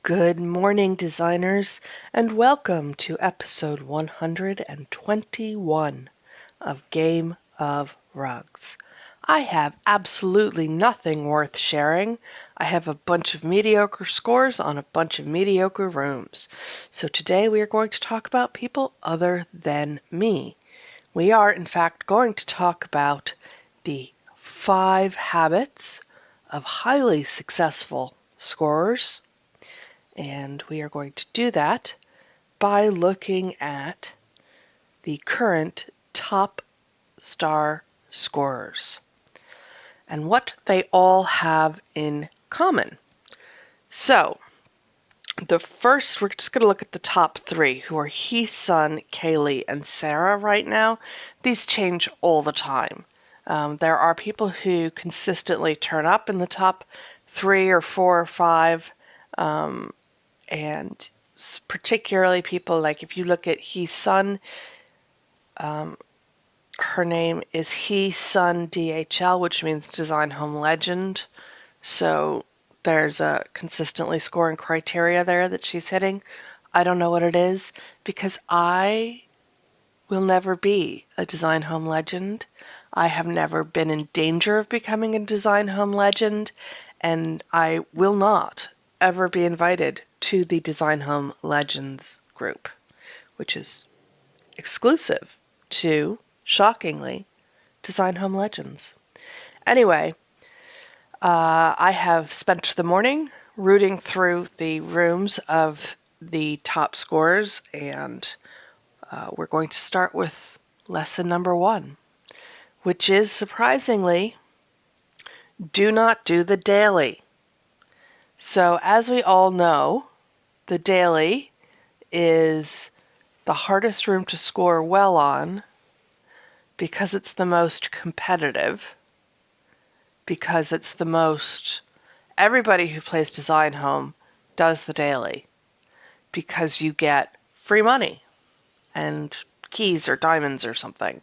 Good morning, designers, and welcome to episode 121 of Game of Rugs. I have absolutely nothing worth sharing. I have a bunch of mediocre scores on a bunch of mediocre rooms. So today we are going to talk about people other than me. We are, in fact, going to talk about the 5 habits of highly successful scorers. And we are going to do that by looking at the current top star scorers and what they all have in common. So, we're just going to look at the top 3, who are Hee Sun, Kaylee, and Sarah right now. These change all the time. There are people who consistently turn up in the top 3 or 4 or 5, and particularly people like if you look at Hee Sun, her name is Hee Sun DHL, which means Design Home Legend. So there's a consistently scoring criteria there that she's hitting. I don't know what it is because I will never be a Design Home Legend. I have never been in danger of becoming a Design Home Legend, and I will not ever be invited to the Design Home Legends group, which is exclusive to, shockingly, Design Home Legends. Anyway, I have spent the morning rooting through the rooms of the top scorers, and we're going to start with lesson number 1, which is, surprisingly, do not do the daily. So, as we all know, the daily is the hardest room to score well on because it's the most competitive, because it's the most... Everybody who plays Design Home does the daily because you get free money and keys or diamonds or something.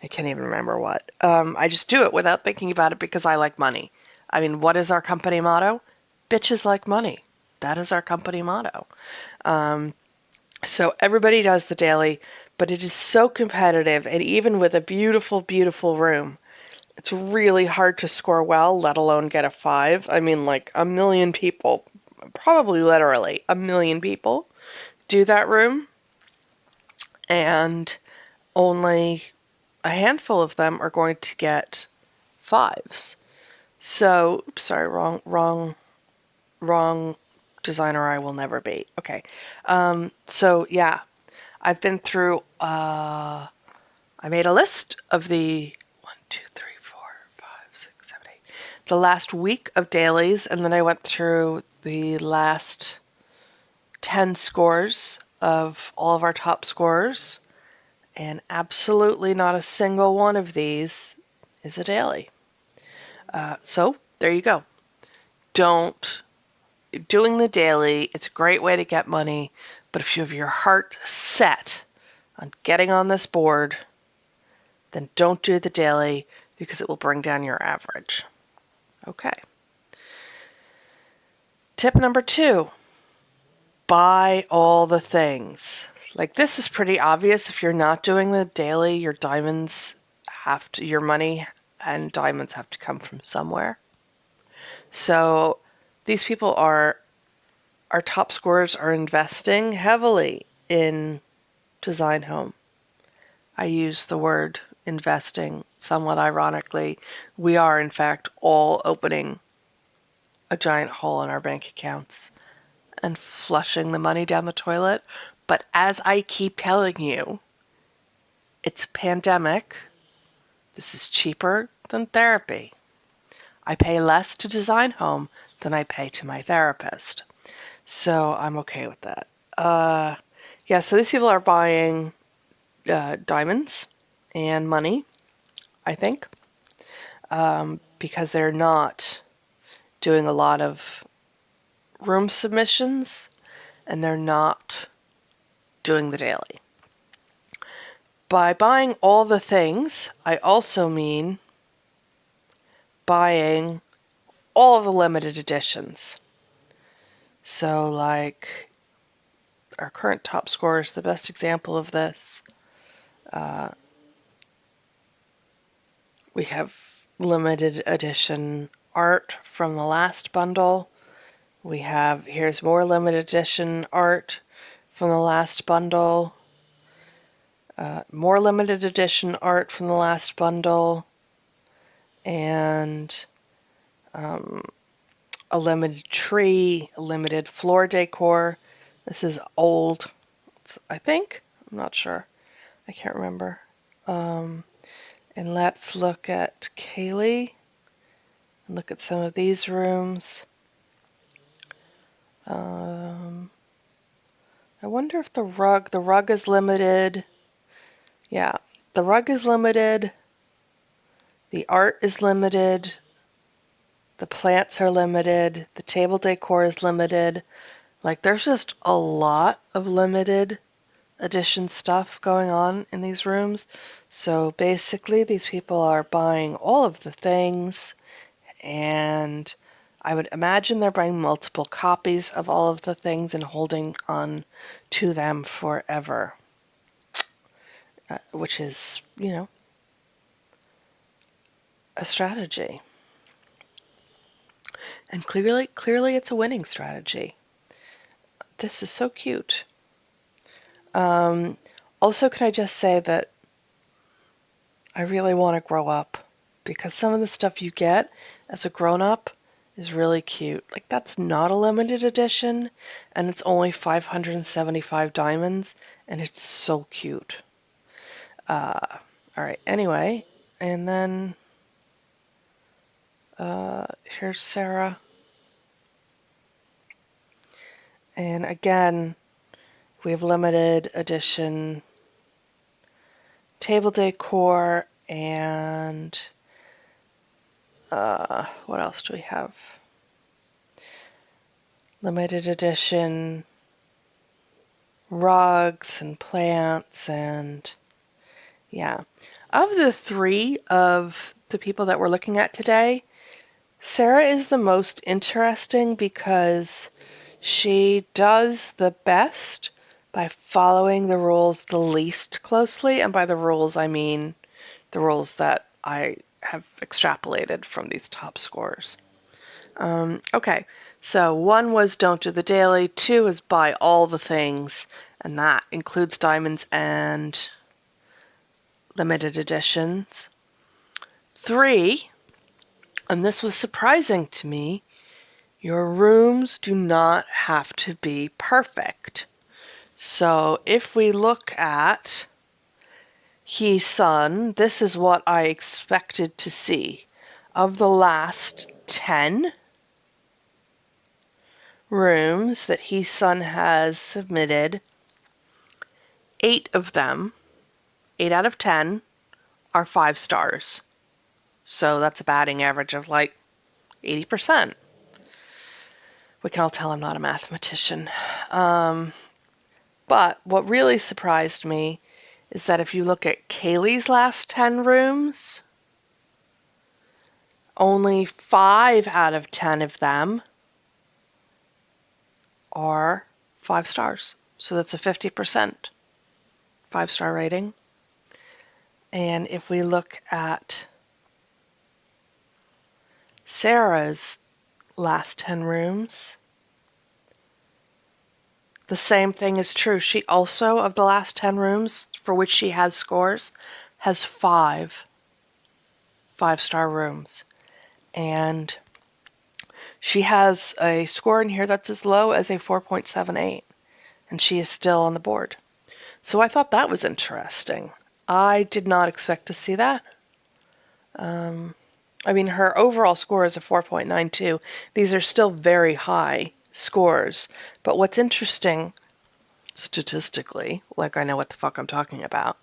I can't even remember what. I just do it without thinking about it because I like money. I mean, what is our company motto? Bitches like money. That is our company motto. So everybody does the daily, but it is so competitive, and even with a beautiful, beautiful room, it's really hard to score well, let alone get a 5. I mean, like, a million people, probably literally a million people, do that room, and only a handful of them are going to get 5s. So, sorry, wrong designer I will never be. Okay. So yeah, I've been through, I made a list of the 1, 2, 3, 4, 5, 6, 7, 8, the last week of dailies, and then I went through the last 10 scores of all of our top scorers, and absolutely not a single one of these is a daily. So there you go. Doing the daily, it's a great way to get money, but if you have your heart set on getting on this board, then don't do the daily because it will bring down your average. Okay. Tip number 2, buy all the things. Like, this is pretty obvious. If you're not doing the daily, your money and diamonds have to come from somewhere. So these people our top scorers are investing heavily in Design Home. I use the word investing somewhat ironically. We are, in fact, all opening a giant hole in our bank accounts and flushing the money down the toilet. But as I keep telling you, it's a pandemic. This is cheaper than therapy. I pay less to Design Home than I pay to my therapist. So I'm okay with that. Yeah, so these people are buying diamonds and money, I think, because they're not doing a lot of room submissions and they're not doing the daily. By buying all the things, I also mean buying all of the limited editions. So, like, our current top scorer is the best example of this. We have limited edition art from the last bundle. We have, here's more limited edition art from the last bundle. More limited edition art from the last bundle. And a limited tree, a limited floor decor. This is old, I think. I'm not sure. I can't remember. And let's look at Kaylee and look at some of these rooms. I wonder if the rug is limited. Yeah, the rug is limited. The art is limited. The plants are limited. The table decor is limited. Like, there's just a lot of limited edition stuff going on in these rooms. So basically, these people are buying all of the things, and I would imagine they're buying multiple copies of all of the things and holding on to them forever, which is, a strategy. And clearly it's a winning strategy. This is so cute. Also, can I just say that I really want to grow up, because some of the stuff you get as a grown-up is really cute. Like, that's not a limited edition, and it's only 575 diamonds, and it's so cute. All right, anyway, and then here's Sarah. And again, we have limited edition table decor, and what else do we have? Limited edition rugs and plants, and yeah. Of the three of the people that we're looking at today, Sarah is the most interesting because she does the best by following the rules the least closely, and by the rules I mean the rules that I have extrapolated from these top scores. Okay, so 1 was don't do the daily, 2 is buy all the things, and that includes diamonds and limited editions. 3, and this was surprising to me, your rooms do not have to be perfect. So if we look at He-Sun, this is what I expected to see. Of the last 10 rooms that He-Sun has submitted, 8 of them, 8 out of 10, are 5 stars. So that's a batting average of like 80%. We can all tell I'm not a mathematician. But what really surprised me is that if you look at Kaylee's last 10 rooms, only 5 out of 10 of them are 5 stars. So that's a 50% 5-star rating. And if we look at Sarah's last 10 rooms, the same thing is true. She also, of the last 10 rooms for which she has scores, has 5 5-star rooms. And she has a score in here that's as low as a 4.78, and she is still on the board. So I thought that was interesting. I did not expect to see that. I mean, her overall score is a 4.92. These are still very high scores. But what's interesting, statistically, like I know what the fuck I'm talking about,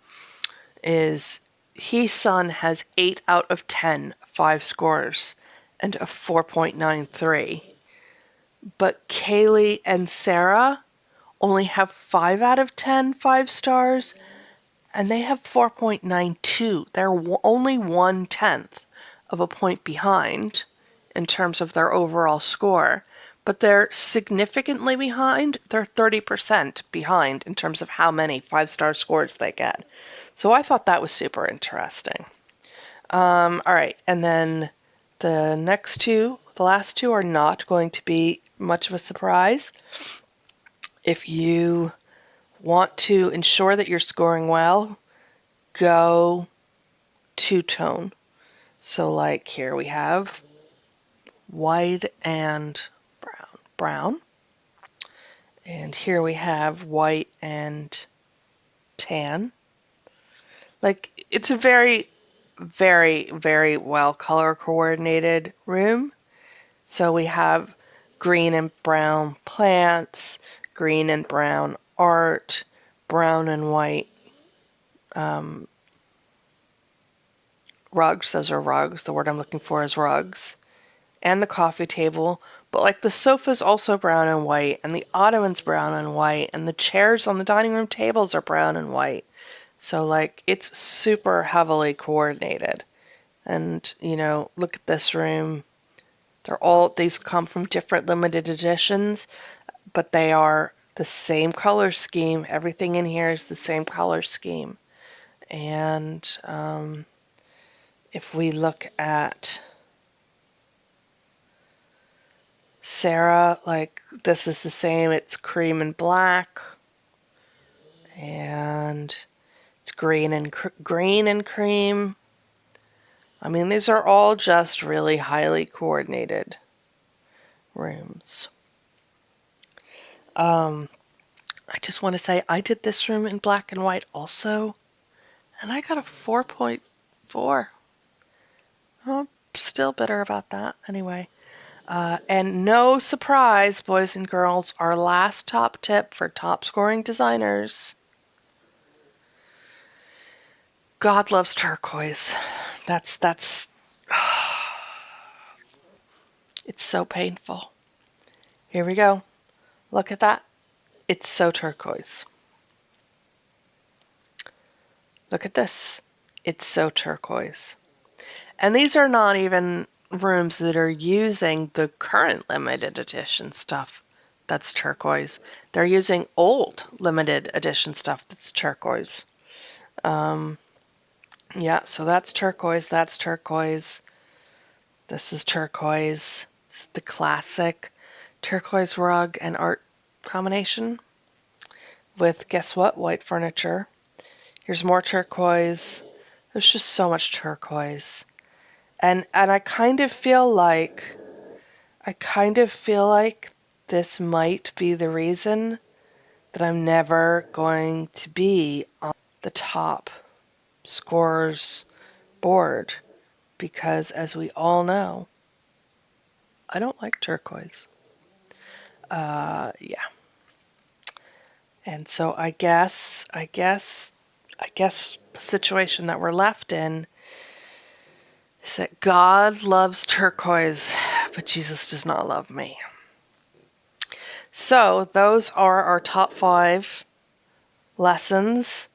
is He-Sun has 8 out of 10 5 scores and a 4.93. But Kaylee and Sarah only have 5 out of 10 5 stars, and they have 4.92. They're only 1/10 of a point behind in terms of their overall score, but they're significantly behind. They're 30% behind in terms of how many 5-star scores they get. So I thought that was super interesting. All right, and then the next two, the last two, are not going to be much of a surprise. If you want to ensure that you're scoring well, go two-tone. So like here we have white and brown. And here we have white and tan. Like it's a very, very, very well color coordinated room. So we have green and brown plants, green and brown art, brown and white rugs. Those are rugs. The word I'm looking for is rugs. And the coffee table. But like the sofa's also brown and white, and the ottoman's brown and white, and the chairs on the dining room tables are brown and white. So like it's super heavily coordinated. And, you know, look at this room. These come from different limited editions, but they are the same color scheme. Everything in here is the same color scheme. And if we look at Sarah, like this is the same. It's cream and black, and it's green and cream. I mean, these are all just really highly coordinated rooms. I just want to say I did this room in black and white also, and I got a 4.4. I'm still bitter about that. Anyway, and no surprise, boys and girls, our last top tip for top scoring designers. God loves turquoise. That's it's so painful. Here we go. Look at that. It's so turquoise. Look at this. It's so turquoise. And these are not even rooms that are using the current limited edition stuff that's turquoise. They're using old limited edition stuff that's turquoise. Yeah, so that's turquoise, that's turquoise. This is turquoise. This is the classic turquoise rug and art combination with, guess what, white furniture. Here's more turquoise. There's just so much turquoise. And I kind of feel like this might be the reason that I'm never going to be on the top scorers board, because as we all know, I don't like turquoise. Yeah. And so I guess the situation that we're left in is that God loves turquoise, but Jesus does not love me. So those are our top 5 lessons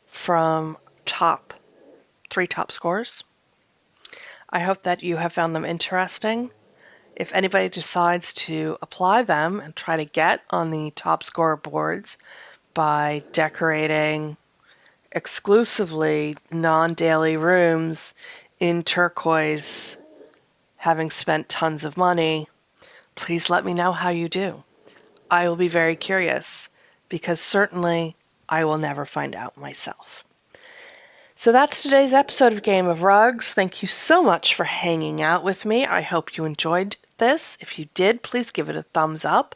from three top scores. I hope that you have found them interesting. If anybody decides to apply them and try to get on the top score boards by decorating exclusively non-daily rooms in turquoise, having spent tons of money, please let me know how you do. I will be very curious, because certainly I will never find out myself. So that's today's episode of Game of Rugs. Thank you so much for hanging out with me. I hope you enjoyed this. If you did, please give it a thumbs up.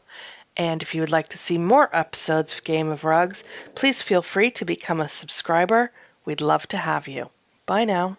And if you would like to see more episodes of Game of Rugs, please feel free to become a subscriber. We'd love to have you. Bye now.